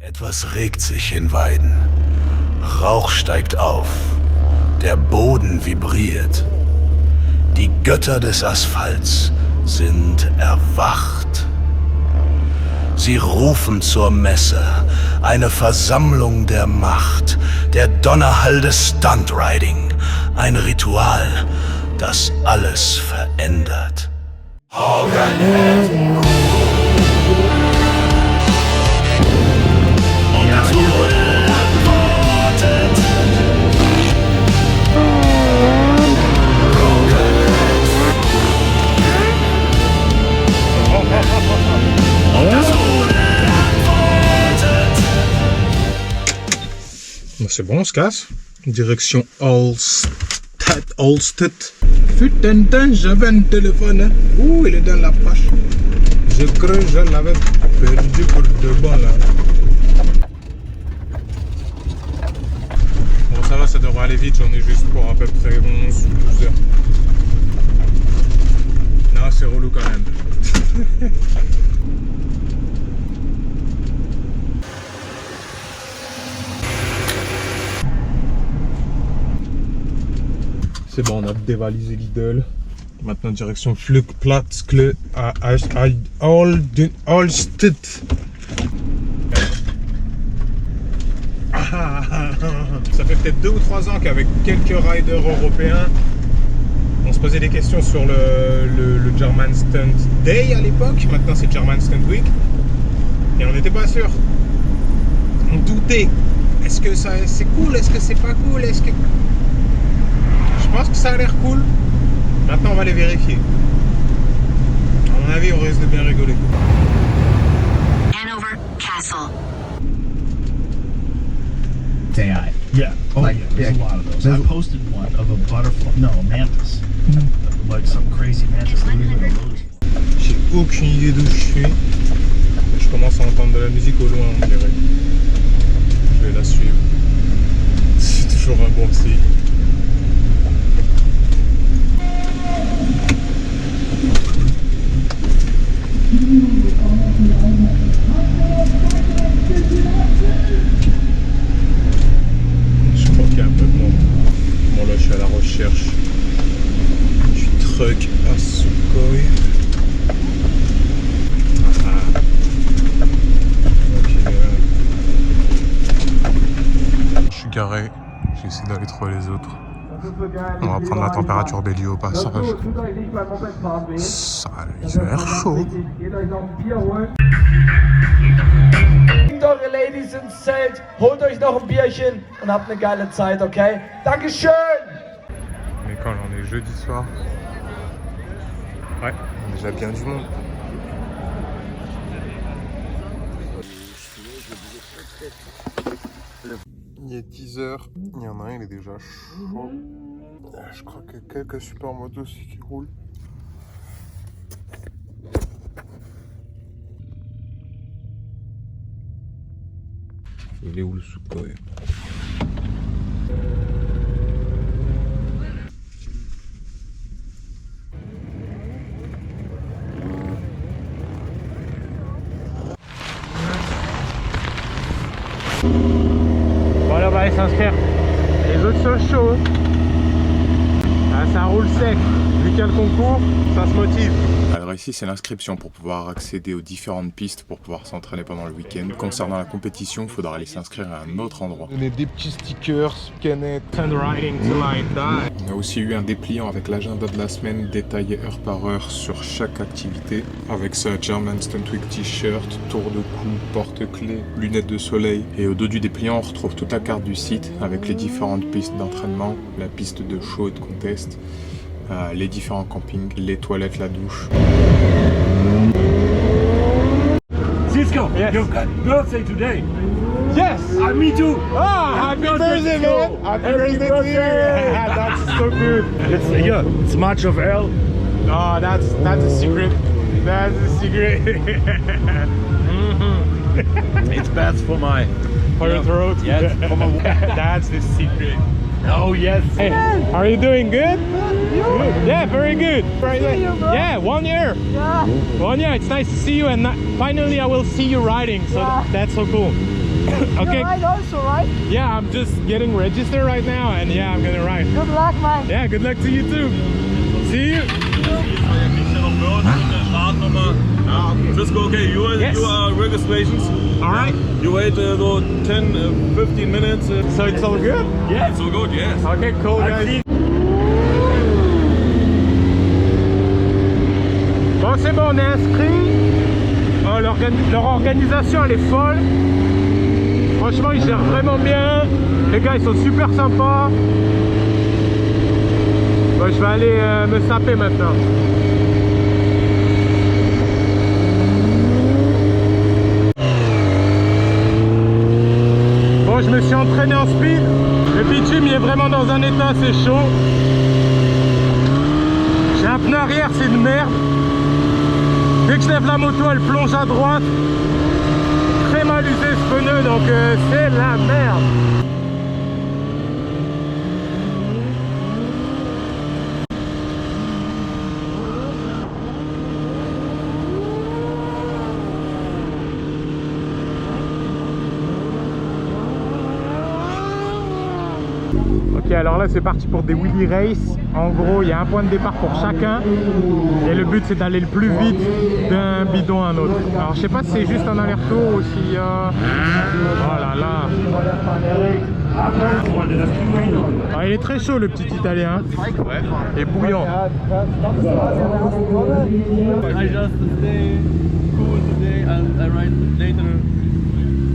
Etwas regt sich in Weiden. Rauch steigt auf. Der Boden vibriert. Die Götter des Asphalts sind erwacht. Sie rufen zur Messe, eine Versammlung der Macht, der Donnerhall des Stuntriding, ein Ritual, das alles verändert. Hogan C'est bon, on se casse. Direction Allsted. Putain, j'avais un téléphone. Ouh, il est dans la poche. Je crois que je l'avais perdu pour de bon là. Bon, ça va, ça devrait aller vite. J'en ai juste pour à peu près 11 ou 12 heures. Non, c'est relou quand même. C'est bon, on a dévalisé Lidl. Maintenant, direction Flugplatz à Allsted. Ça fait peut-être 2 ou 3 ans qu'avec quelques riders européens, on se posait des questions sur le German Stunt Day à l'époque. Maintenant, c'est German Stunt Week. Et on n'était pas sûr. On doutait. Est-ce que c'est cool? Est-ce que c'est pas cool? Est-ce que... Je pense que ça a l'air cool. Maintenant, on va les vérifier. À mon avis, on risque de bien rigoler. Hanover Castle. AI. Yeah. Oh, like, yeah. There's a lot of those. I posted one of a butterfly. No, a mantis. Like some crazy mantis. J'ai aucune idée d'où je suis. Je commence à entendre de la musique au loin, on dirait. Je vais la suivre. C'est toujours un bon signe. Je crois qu'il y a un peu de monde. Bon là je suis à la recherche du truck à Sukhoi. Je suis garé, j'essaie d'aller trouver les autres. On va prendre la température Bélier au passage. Ça a l'air chaud. Eure Ladies ins Zelt, holt euch noch ein Bierchen und habt eine geile Zeit, okay? Dankeschön! Mais quand on est jeudi soir, ouais, déjà bien du monde. Il est 10h, il y en a un, il est déjà chaud. Je crois qu'il y a quelques supermotos aussi qui roulent. Il est où le Sukhoi? Voilà, on va aller s'inscrire. Les autres sont chauds. Ah, ça roule sec. Vu qu'il y a le concours, ça se motive. Alors ici c'est l'inscription pour pouvoir accéder aux différentes pistes pour pouvoir s'entraîner pendant le week-end. Concernant la compétition, il faudra aller s'inscrire à un autre endroit. Donner des petits stickers, canettes. On a aussi eu un dépliant avec l'agenda de la semaine détaillé heure par heure sur chaque activité. Avec ça, German Stunt Week t-shirt, tour de cou, porte-clés, lunettes de soleil. Et au dos du dépliant, on retrouve toute la carte du site avec les différentes pistes d'entraînement, la piste de show et de contest. Les différents campings, les toilettes, la douche. Cisco, yes. Your birthday today. Yes! Me too. Ah, happy birthday, man! Happy birthday to you! That's so good. It's much of L. Oh, that's a secret. That's a secret. It's bad for your throat. Yes. That's the secret. Oh yes. Hey, are you doing good? Good. Yeah, very good. Yeah, 1 year. Yeah. 1 year. It's nice to see you, and finally I will see you riding. So that's so cool. Okay. You ride also, right? Yeah, I'm just getting registered right now, and yeah, I'm gonna ride. Good luck, man. Yeah, good luck to you too. See you. Frisco, okay, you are registrations. All right. You wait 10, 15 minutes. So it's all good? Yeah, it's all good, yes. Okay, cool, guys. Bon, c'est bon, on est inscrit. Oh, leur organisation, elle est folle. Franchement, ils gèrent vraiment bien. Les gars, ils sont super sympas. Bon, je vais aller me saper maintenant. Bon, je me suis entraîné en speed. Le bitume, il est vraiment dans un état assez chaud. J'ai un pneu arrière, c'est une merde. Dès que je lève la moto, elle plonge à droite. Très mal usé ce pneu, donc c'est la merde. Ok, alors là c'est parti pour des wheelie race. En gros, il y a un point de départ pour chacun. Et le but c'est d'aller le plus vite d'un bidon à un autre. Alors je sais pas si c'est juste un aller-retour ou si... Oh là là. Ah, il est très chaud le petit italien. Ouais. Et bouillant. I just stay cool today and I ride later.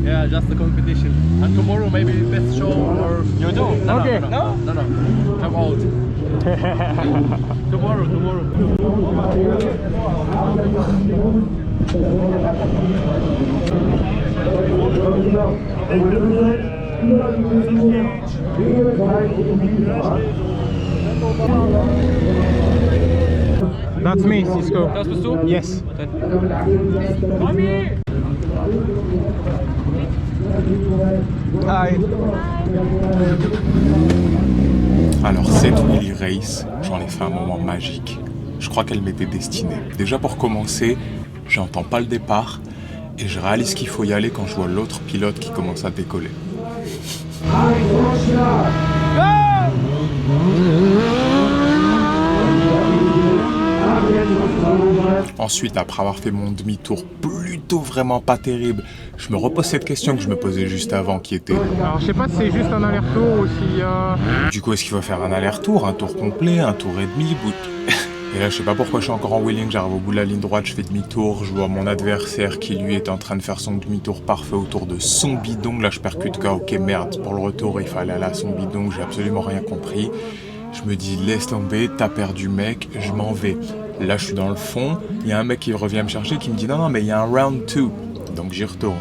Yeah, just the competition. And tomorrow maybe best show or you do? No, Okay. No. I'm out. tomorrow. That's me, Cisco. Das bist du? Yes. Hi. Alors cette wheelie race, j'en ai fait un moment magique. Je crois qu'elle m'était destinée. Déjà pour commencer, j'entends pas le départ et je réalise qu'il faut y aller quand je vois l'autre pilote qui commence à décoller. Ensuite, après avoir fait mon demi-tour plutôt vraiment pas terrible, je me repose cette question que je me posais juste avant qui était... Alors je sais pas si c'est juste un aller-retour ou si... Du coup, est-ce qu'il faut faire un aller-retour, un tour complet, un tour et demi Et là, je sais pas pourquoi je suis encore en wheeling, j'arrive au bout de la ligne droite, je fais demi-tour, je vois mon adversaire qui lui est en train de faire son demi-tour parfait autour de son bidon. Là, je percute quoi, ok merde, pour le retour, il fallait aller à son bidon, j'ai absolument rien compris. Je me dis, laisse tomber, t'as perdu mec, je m'en vais. Là, je suis dans le fond, il y a un mec qui revient me chercher qui me dit, non, mais il y a un round 2. Donc j'y retourne.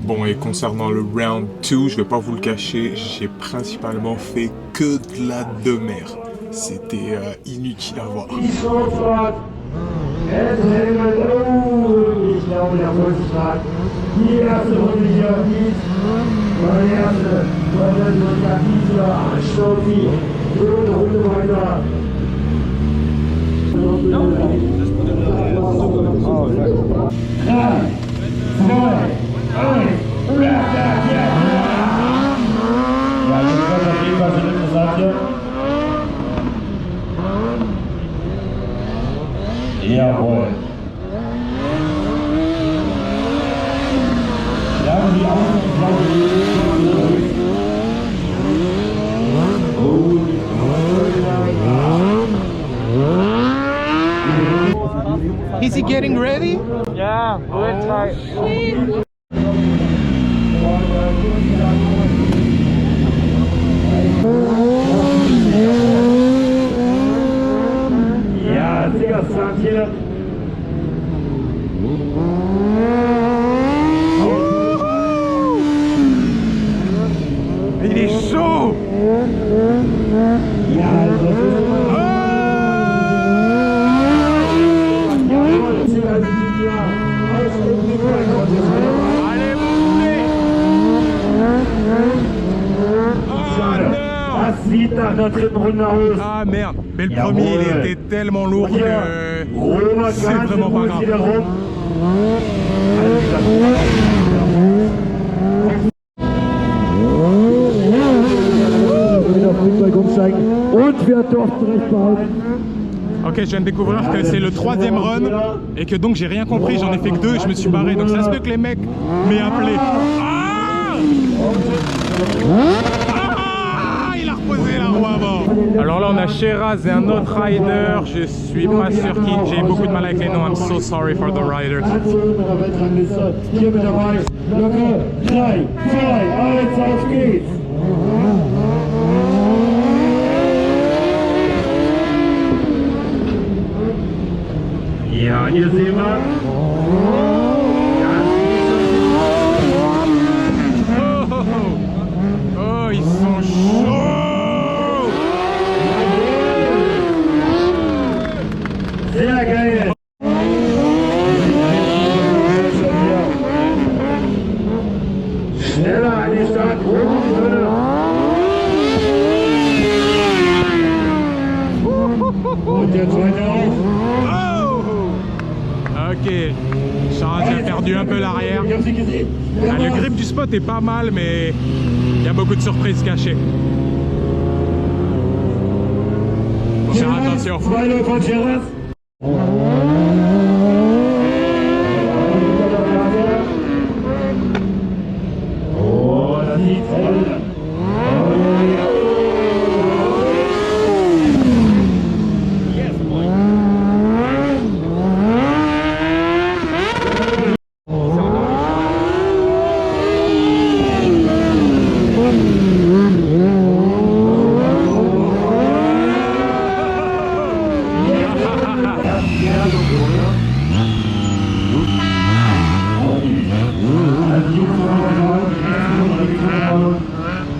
Bon, et concernant le round 2, je vais pas vous le cacher, j'ai principalement fait que de la demeure. C'était inutile à voir. Jawohl. Ja, die Is he getting ready? Yeah, we'll try. Ja, Siegerstart hier. Il est chaud! Ja, das ist Allez, montez! Das sieht nach einer dritten Runde aus. Ah merde, mais le premier il était tellement lourd que Robert c'est Gans, der vraiment pas holt grave. wieder rum. Ok, je viens de découvrir que c'est le 3e run et que donc j'ai rien compris, j'en ai fait que 2 et je me suis barré. Donc ça se peut que les mecs m'aient appelé. Ah, il a reposé la roue avant. Alors là on a Sheraz et un autre rider. Je suis pas sûr qui. J'ai beaucoup de mal avec les noms. I'm so sorry for the riders. Hier mit dabei. Blöcke 3, 2, 1, auf geht's! Ja, hier sehen wir. Oh, ils sont chauds! Sehr geil! Schneller an die Start, oben die Sonne. Und der zweite auf. Ok, Sheraz a perdu un peu l'arrière. Le grip du spot est pas mal, mais il y a beaucoup de surprises cachées. Faut faire attention.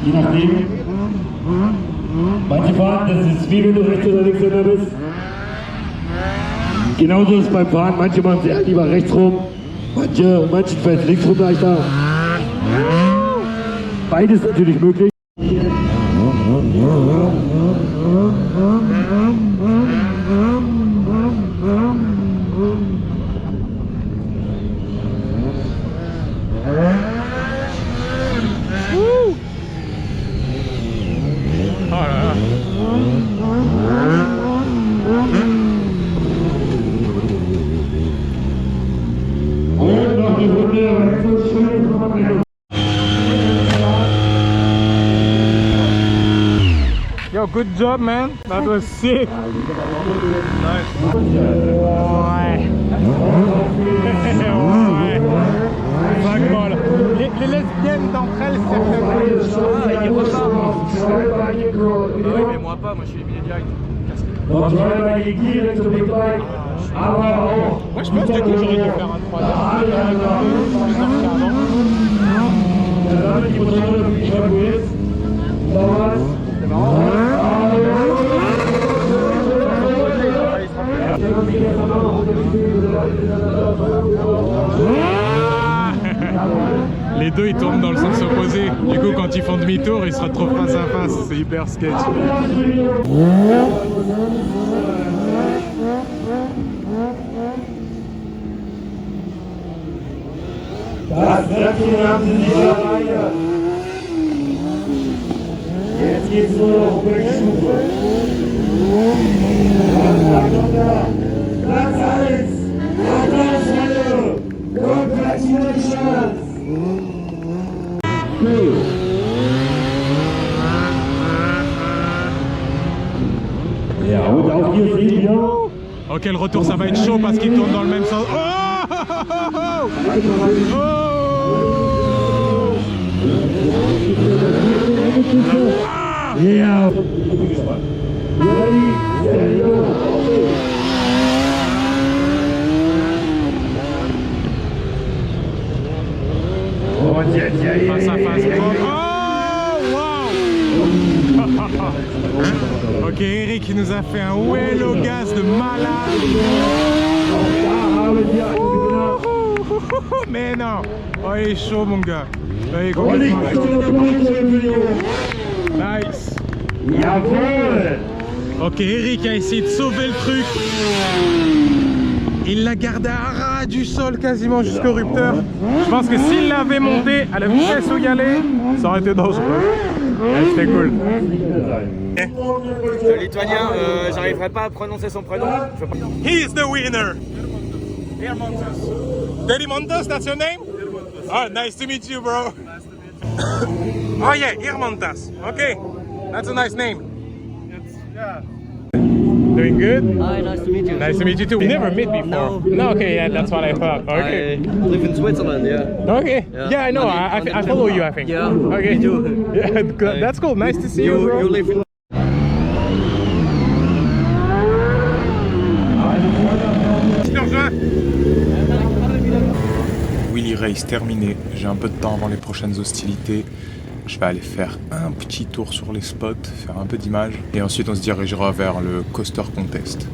Je nachdem. Manche fahren, das ist wie wenn du rechts oder links hinter bist. Genauso ist es beim Fahren. Manche machen sehr lieber rechts rum, manche fällt links rum leichter. Beides natürlich möglich. Yo, good job, man. That was sick. Nice. Ouais. Ouais. Fuck ball. Les lesbiennes d'entre elles, certainement. Ah, il repart. Oui, mais moi pas. Moi, je suis éliminé direct. Moi, je pense que du coup, j'aurais dû faire un 3-2. Les deux ils tournent dans le sens opposé. Du coup quand ils font demi-tour ils se retrouvent face à face. C'est hyper sketch. Jetzt geht's nur noch um die Stufe. Platz 1, Applaus, Congratulations! Ja, und auch hier sehen wir. Ok, le retour ça va être chaud parce qu'il tourne dans le même sens. Oh, Ja. Und jetzt ja face à face. Oh, wow. Ok, Eric il nous a fait un well au gaz de malade. Mais non. Oh il est chaud mon gars. Oh, il est complètement nice. Jawohl. Ok, Eric a essayé de sauver le truc. Il l'a gardé à ras du sol quasiment jusqu'au rupteur. Je pense que s'il l'avait monté à la vitesse où il allait, ça aurait été dangereux. Ouais, c'était cool. Le lituanien, j'arriverai pas à prononcer son prénom. He is the winner. Irmontas, that's your name? Oh, nice to meet you, bro. Oh yeah, Irmontas. Okay, that's a nice name. Doing good? Hi, nice to meet you. Nice to meet you too. We never met before. No. No, okay, yeah, that's what I thought. Okay. I live in Switzerland, yeah. Okay. Yeah, I know. I follow you, I think. Yeah, Okay. me too. Yeah, good. That's cool. Nice to see you, bro. You live in... Willy Race terminé, j'ai un peu de temps avant les prochaines hostilités. Je vais aller faire un petit tour sur les spots, faire un peu d'images, et ensuite on se dirigera vers le Coaster Contest.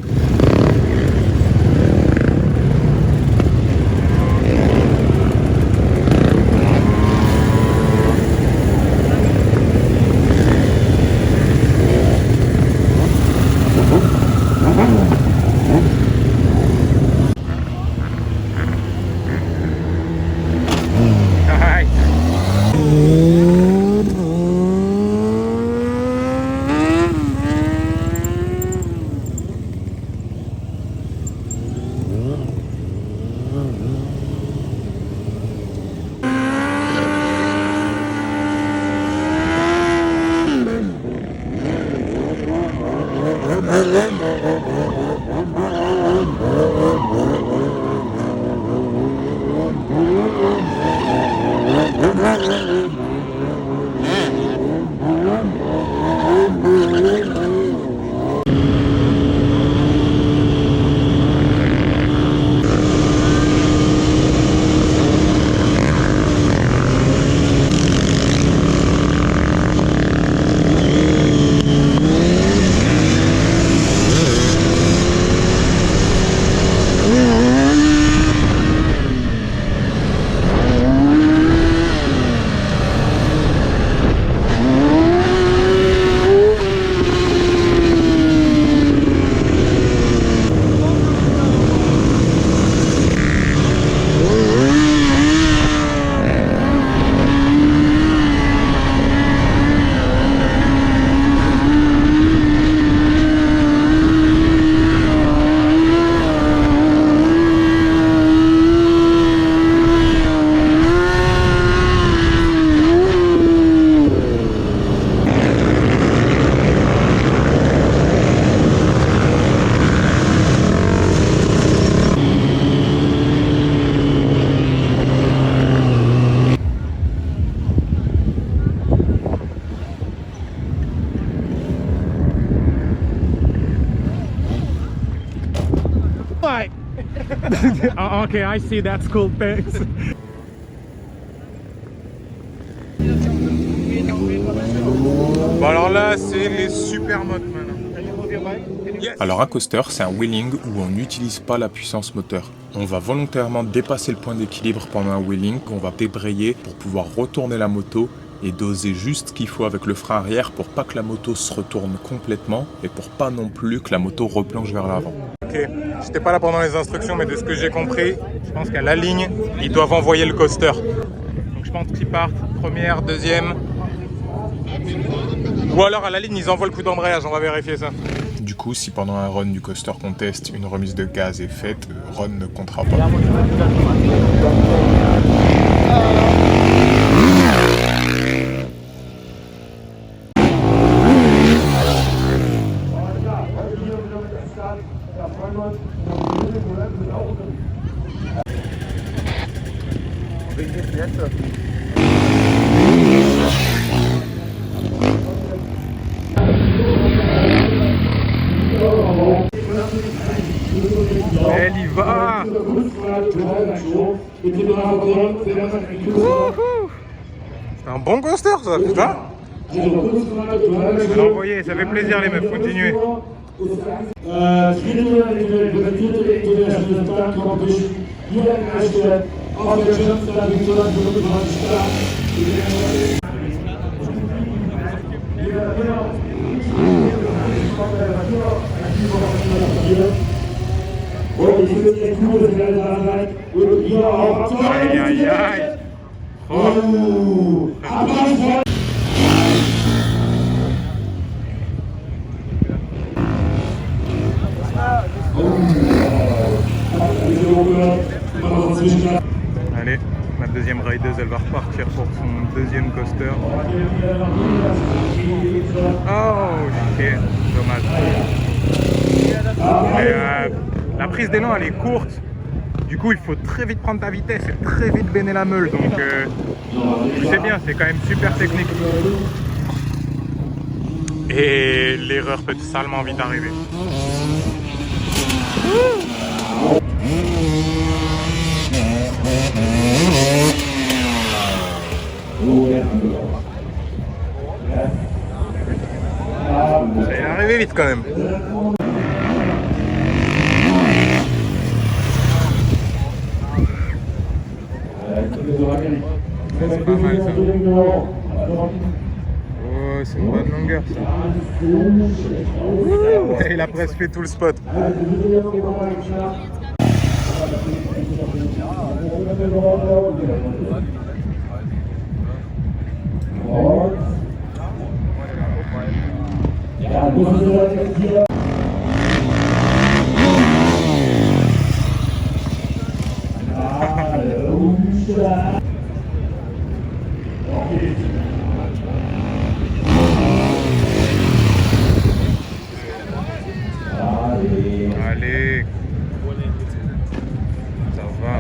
Okay, I see. That's cool. Thanks. Bon alors là, c'est les super modes maintenant. Alors un coaster, c'est un wheeling où on n'utilise pas la puissance moteur. On va volontairement dépasser le point d'équilibre pendant un wheeling, on va débrayer pour pouvoir retourner la moto et doser juste ce qu'il faut avec le frein arrière pour pas que la moto se retourne complètement et pour pas non plus que la moto replonge vers l'avant. Ok, j'étais pas là pendant les instructions, mais de ce que j'ai compris, je pense qu'à la ligne, ils doivent envoyer le coaster. Donc je pense qu'ils partent première, deuxième. Ou alors à la ligne, ils envoient le coup d'embrayage, on va vérifier ça. Du coup, si pendant un run du Coaster Contest, une remise de gaz est faite, run ne comptera pas. Elle y va. C'est un bon coaster ça, putain. Je vais l'envoyer, ça fait plaisir les meufs, continuez. Und ich finde es cool, dass wir da seid und ihr auch am Aïe, aïe, aïe. Oh. Applaus Allez, ma deuxième rideuse, elle va repartir pour son deuxième coaster. Oh, shit, dommage. Mais, la prise d'élan, elle est courte. Du coup, il faut très vite prendre ta vitesse et très vite baigner la meule. Donc, c'est bien, c'est quand même super technique. Et l'erreur peut salement vite arriver. Ça est arrivé vite quand même. C'est pas mal ça. Oh, c'est une bonne longueur ça. Il a presque fait tout le spot. Allez, ça va.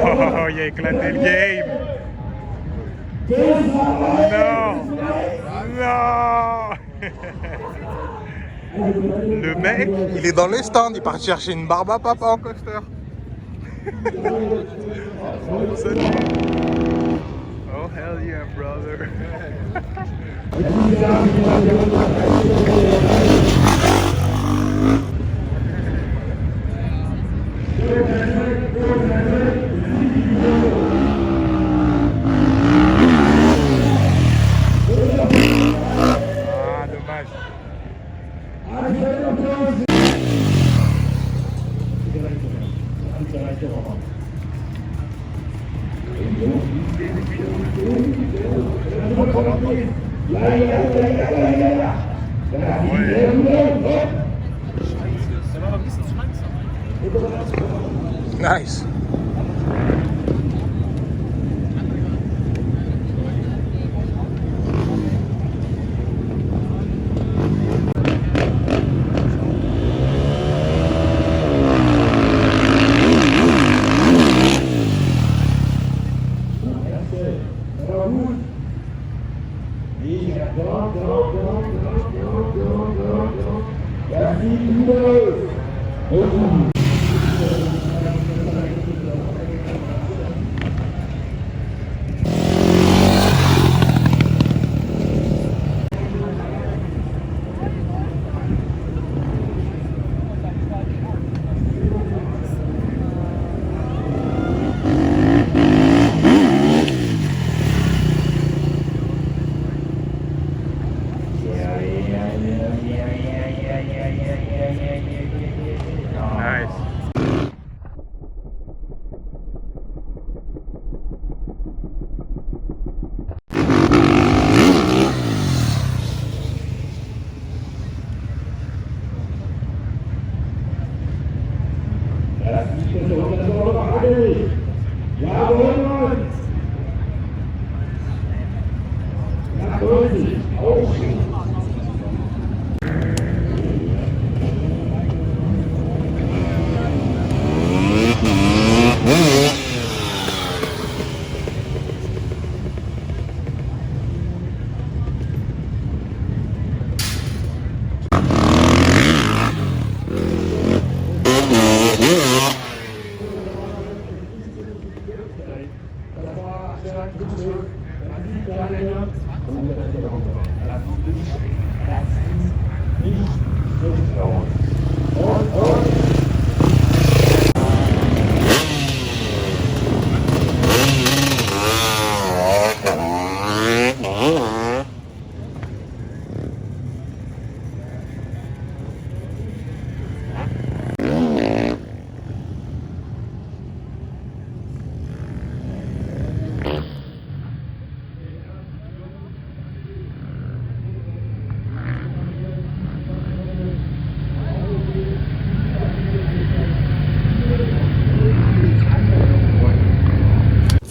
Oh, il a éclaté le game. Non, non. Le mec, il est dans le stand, il part chercher une barbe à papa en coaster. Oh hell yeah, brother. Ah, dommage. Nice.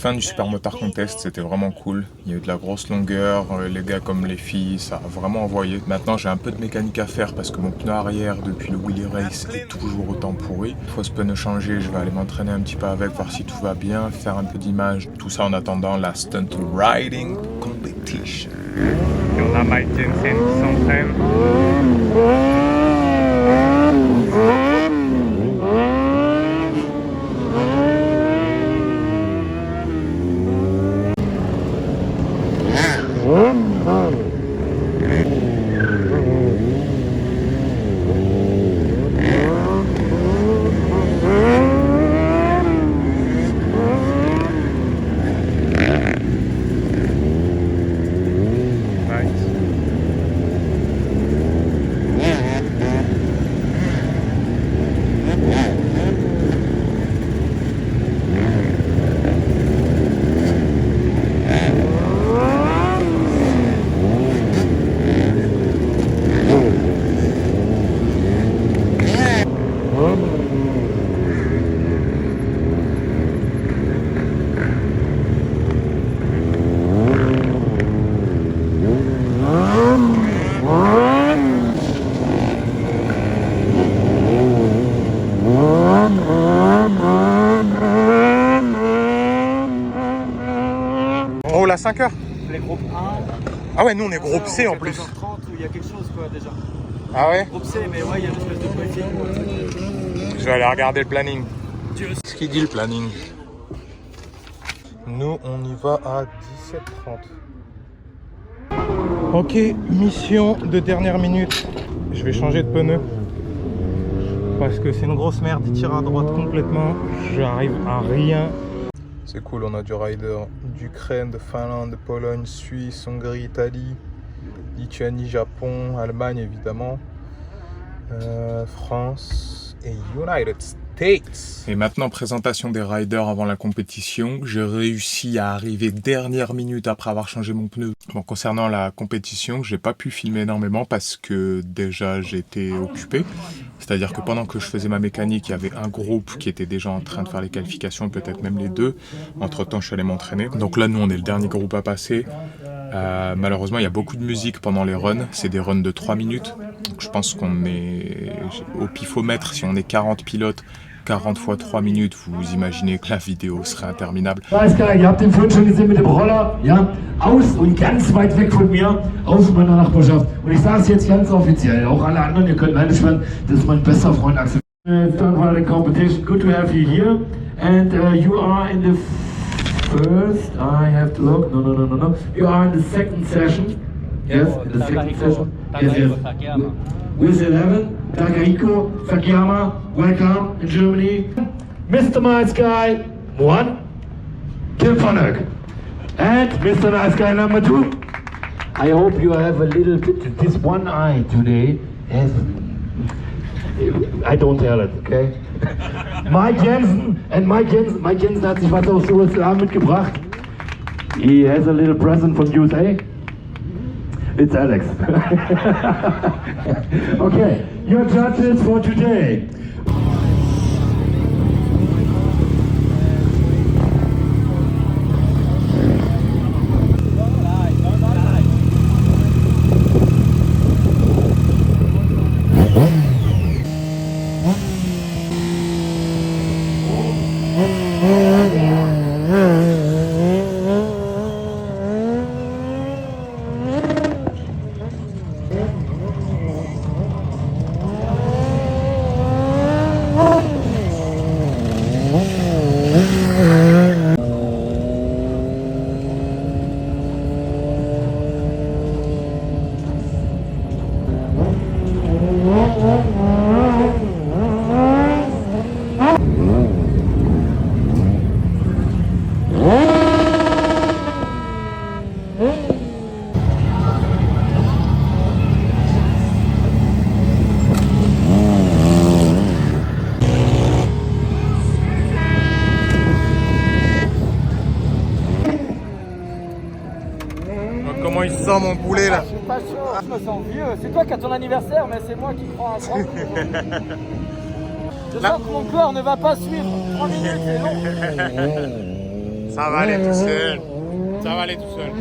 fin du Super Motard Contest, c'était vraiment cool. Il y a eu de la grosse longueur, les gars comme les filles, ça a vraiment envoyé. Maintenant j'ai un peu de mécanique à faire parce que mon pneu arrière depuis le Wheelie Race est toujours autant pourri. Une fois ce pneu changé, je vais aller m'entraîner un petit peu avec, voir si tout va bien, faire un peu d'image. Tout ça en attendant la Stunt Riding Competition. Et on a Mike Jensen qui s'entraîne. On roule à 5 heures. Les groupes 1. Ah ouais, nous on est groupe C en plus. 30 où il y a quelque chose quoi déjà. Ah ouais? Groupe C, mais ouais, il y a une espèce de briefing. Je vais aller regarder le planning. Ce qu'il dit le planning. Nous on y va à 17h30. Ok, mission de dernière minute. Je vais changer de pneu. Parce que c'est une grosse merde, il tire à droite complètement. J'arrive à rien. C'est cool, on a du rider d'Ukraine, de Finlande, de Pologne, Suisse, Hongrie, Italie, Lituanie, Japon, Allemagne évidemment, France et United States. Et maintenant, présentation des riders avant la compétition. J'ai réussi à arriver dernière minute après avoir changé mon pneu. Bon, concernant la compétition, j'ai pas pu filmer énormément parce que déjà j'étais occupé. C'est-à-dire que pendant que je faisais ma mécanique, il y avait un groupe qui était déjà en train de faire les qualifications, peut-être même les deux. Entre-temps, je suis allé m'entraîner. Donc là, nous, on est le dernier groupe à passer. Malheureusement, il y a beaucoup de musique pendant les runs. C'est des runs de 3 minutes. Donc je pense qu'on est au pifomètre. Si on est 40 pilotes, 40 fois 3 minutes, vous imaginez que la vidéo serait interminable. Alles klar, ihr habt den vorhin schon gesehen mit dem Roller, ja, aus und ganz weit weg von mir, aus meiner Nachbarschaft. Und ich sage es jetzt ganz offiziell, auch alle anderen, ihr könnt einschwören, das ist mein bester Freund Axel. Stunt Riding Competition, good to have you here. And you are in the first, I have to look, no. You are in the second session. Yes, in the second session. Yes. With 11, Takahiko Sakiyama, welcome in Germany. Mr. Nice Guy 1, Tim Vonneck. And Mr. Nice Guy number 2. I hope you have a little bit, this one eye today has, I don't tell it, okay? Mike Jensen, and Mike Jensen hat sich was aus USA mitgebracht. He has a little present from USA. It's Alex. Okay, your judges for today. Comment il se sent mon poulet là? Je suis pas chaud, je me sens vieux. C'est toi qui as ton anniversaire, mais c'est moi qui prends un grand. Je sens que mon corps ne va pas suivre. 3 minutes, c'est long. Ça va aller tout seul. Ça va aller tout seul.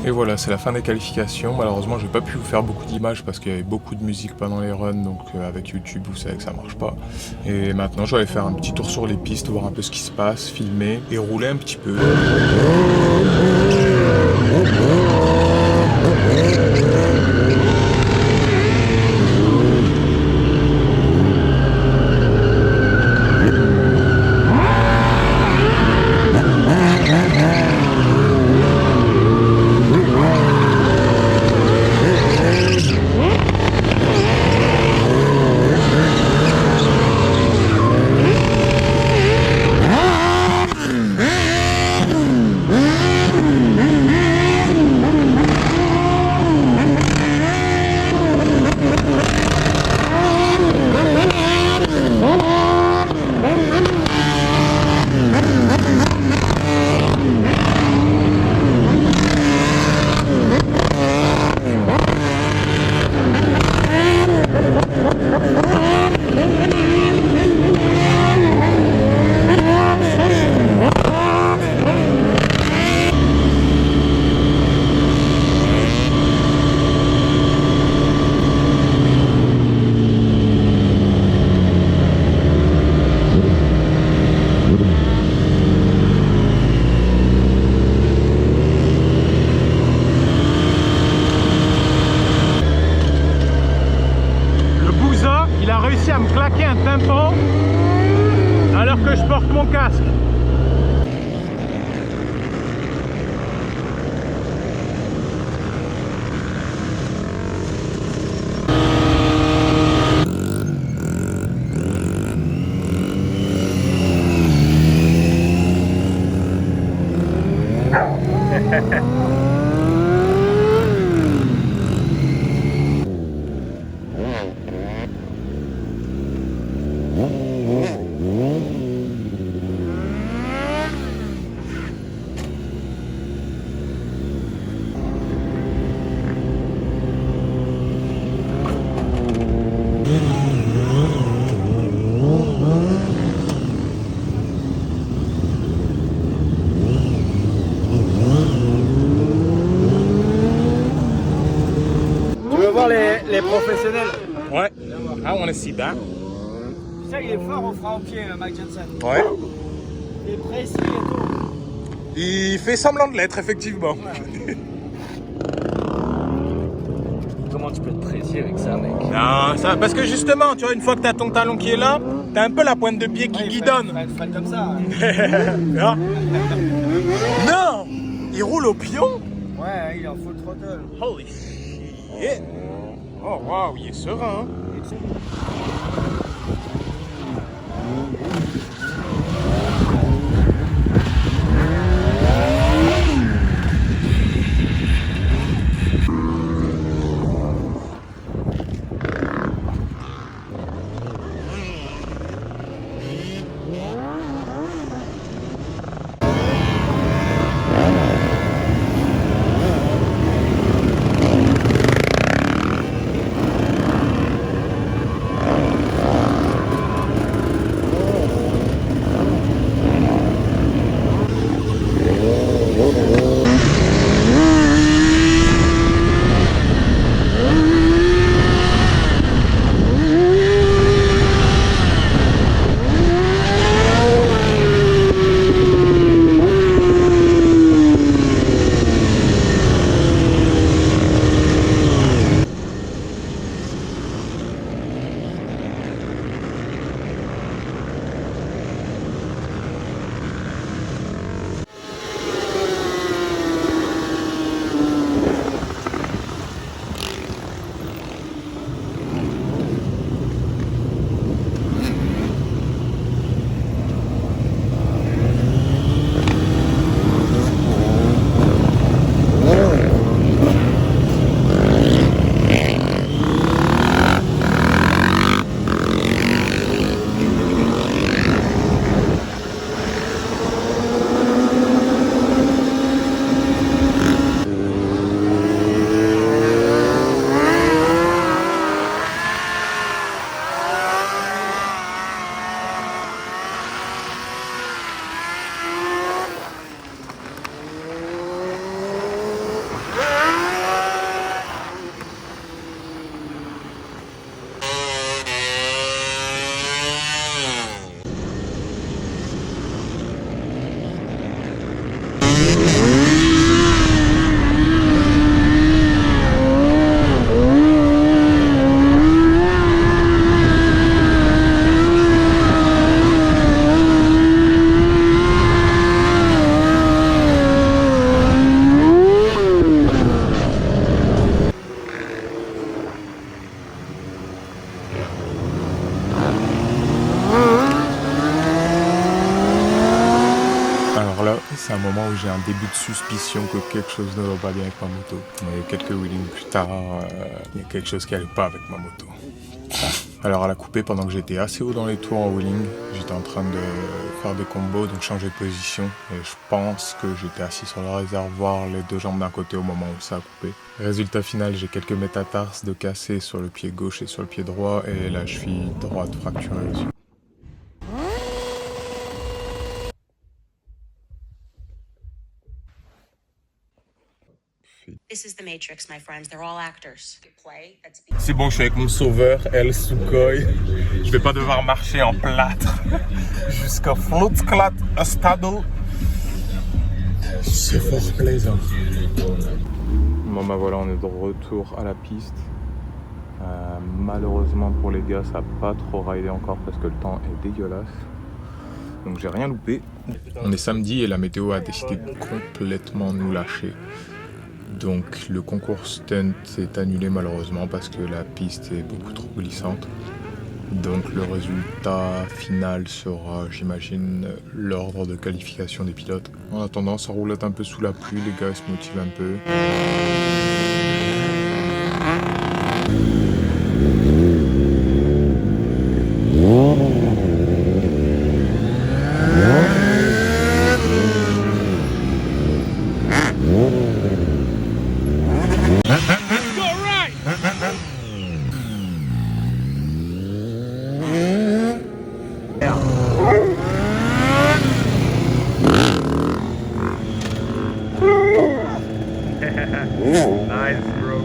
Et voilà, c'est la fin des qualifications. Malheureusement, j'ai pas pu vous faire beaucoup d'images parce qu'il y avait beaucoup de musique pendant les runs, donc avec YouTube, vous savez que ça marche pas. Et maintenant, je vais aller faire un petit tour sur les pistes, voir un peu ce qui se passe, filmer et rouler un petit peu. À me claquer un tympan alors que je porte mon casque. Les professionnels. Ouais. I wanna see that. Tu sais, il est fort au frein au pied, Mike Jensen. Ouais. Il est précis et tout. Il fait semblant de l'être, effectivement. Ouais. Comment tu peux être précis avec ça, mec? Non, ça, parce que justement, tu vois, une fois que t'as ton talon qui est là, t'as un peu la pointe de pied qui guidonne. Il comme ça. Non, il roule au pion. Ouais, il est en full throttle. Holy shit! Oh waouh, il est serein. C'est un moment où j'ai un début de suspicion que quelque chose ne va pas bien avec ma moto. Et quelques wheelings plus tard, il y a quelque chose qui n'allait pas avec ma moto. Alors à la coupée, pendant que j'étais assez haut dans les tours en wheeling, j'étais en train de faire des combos, donc changer de position. Et je pense que j'étais assis sur le réservoir, les deux jambes d'un côté au moment où ça a coupé. Résultat final, j'ai quelques métatarses de cassés sur le pied gauche et sur le pied droit, et la cheville droite fracturée aussi. C'est bon, je suis avec mon sauveur, El Sukhoi. Je vais pas devoir marcher en plâtre jusqu'à Flutsklat Stadel. C'est fort plaisant. Bon bah voilà, on est de retour à la piste. Malheureusement pour les gars, ça n'a pas trop ridé encore parce que le temps est dégueulasse. Donc j'ai rien loupé. On est samedi et la météo a décidé de complètement nous lâcher. Donc le concours stunt est annulé malheureusement parce que la piste est beaucoup trop glissante. Donc le résultat final sera, j'imagine, l'ordre de qualification des pilotes. En attendant, ça roulette un peu sous la pluie, les gars se motivent un peu. Nice, bro.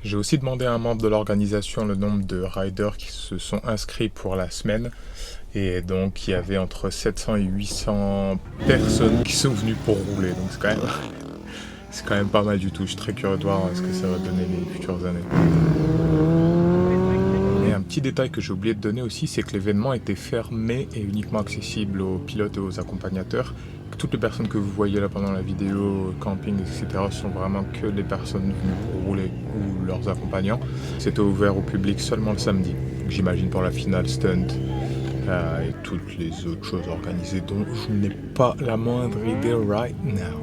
J'ai aussi demandé à un membre de l'organisation le nombre de riders qui se sont inscrits pour la semaine Et donc il y avait entre 700 et 800 personnes qui sont venues pour rouler. Donc c'est quand même pas mal du tout. Je suis très curieux de voir ce que ça va donner les futures années. Et un petit détail que j'ai oublié de donner aussi, c'est que l'événement était fermé et uniquement accessible aux pilotes et aux accompagnateurs. Toutes les personnes que vous voyez là pendant la vidéo, camping, etc. sont vraiment que les personnes venues pour rouler ou leurs accompagnants. C'était ouvert au public seulement le samedi. J'imagine pour la finale stunt et toutes les autres choses organisées dont je n'ai pas la moindre idée right now.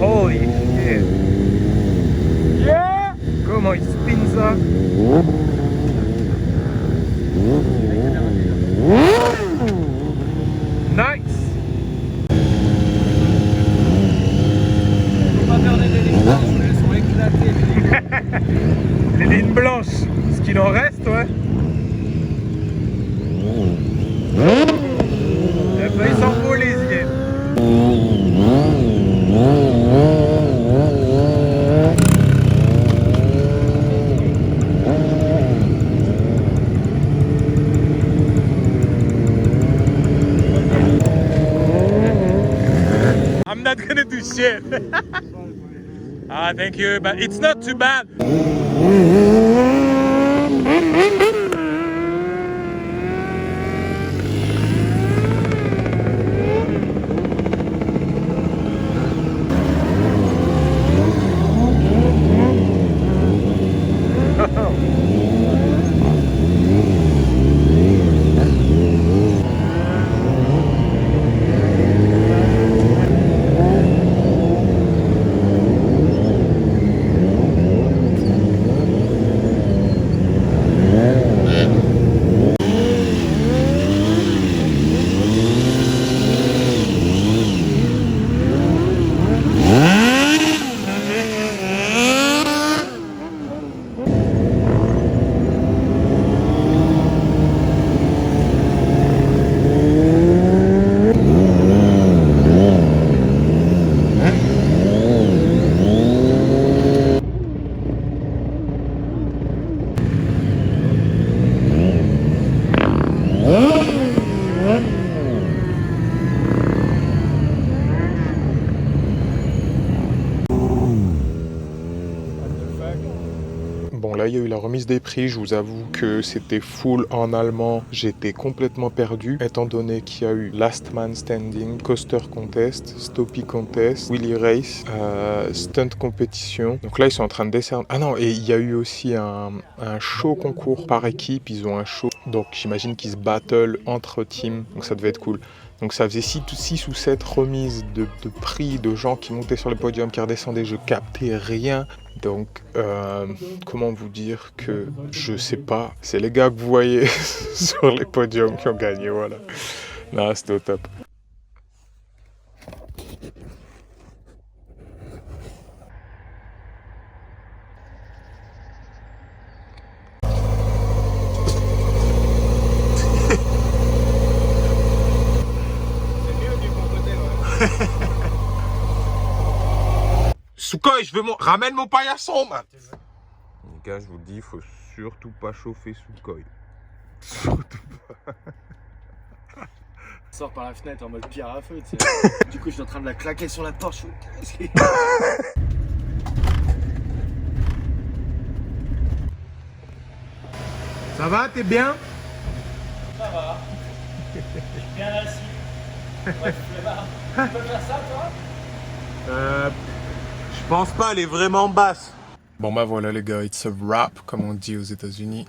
Holy shit! Yeah! Comment il spin ça? Nice! Faut pas faire des lignes blanches, mais elles sont éclatées. Les lignes blanches, ce qu'il en reste, ouais. Il a failli s'envoler, Zied. I'm not gonna do shit. Ah, thank you, but it's not too bad. Bon, là il y a eu la remise des prix, je vous avoue que c'était full en allemand, j'étais complètement perdu étant donné qu'il y a eu Last Man Standing, Coaster Contest, Stoppie Contest, Wheelie Race, Stunt Competition. Donc là ils sont en train de décerner... Ah non, et il y a eu aussi un show concours par équipe, ils ont un show, donc j'imagine qu'ils se battle entre teams, donc ça devait être cool. Donc ça faisait 6 ou 7 remises de prix de gens qui montaient sur le podium, qui redescendaient, je captais rien. Donc, comment vous dire que je sais pas, c'est les gars que vous voyez sur les podiums qui ont gagné, voilà. Là, c'était au top. Sukhoi, ramène mon paillasson, man. Les gars, je vous le dis, il faut surtout pas chauffer Sukhoi. Surtout pas. Sors par la fenêtre en mode pierre à feu, tu sais. Du coup, je suis en train de la claquer sur la torche. Ça va, t'es bien? Ça va. Je suis bien assis. Ouais, tu peux faire ça, toi? Je pense pas, elle est vraiment basse. Bon bah voilà les gars, it's a wrap comme on dit aux États-Unis.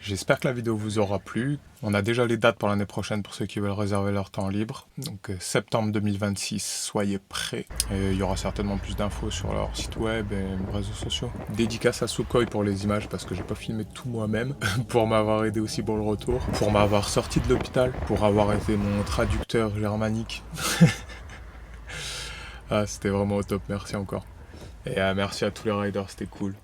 J'espère que la vidéo vous aura plu. On a déjà les dates pour l'année prochaine pour ceux qui veulent réserver leur temps libre. Donc septembre 2026, soyez prêts. Et il y aura certainement plus d'infos sur leur site web et réseaux sociaux. Dédicace à Sukhoi pour les images parce que j'ai pas filmé tout moi-même. Pour m'avoir aidé aussi pour le retour. Pour m'avoir sorti de l'hôpital. Pour avoir été mon traducteur germanique. Ah, c'était vraiment au top, merci encore. Et merci à tous les riders, c'était cool.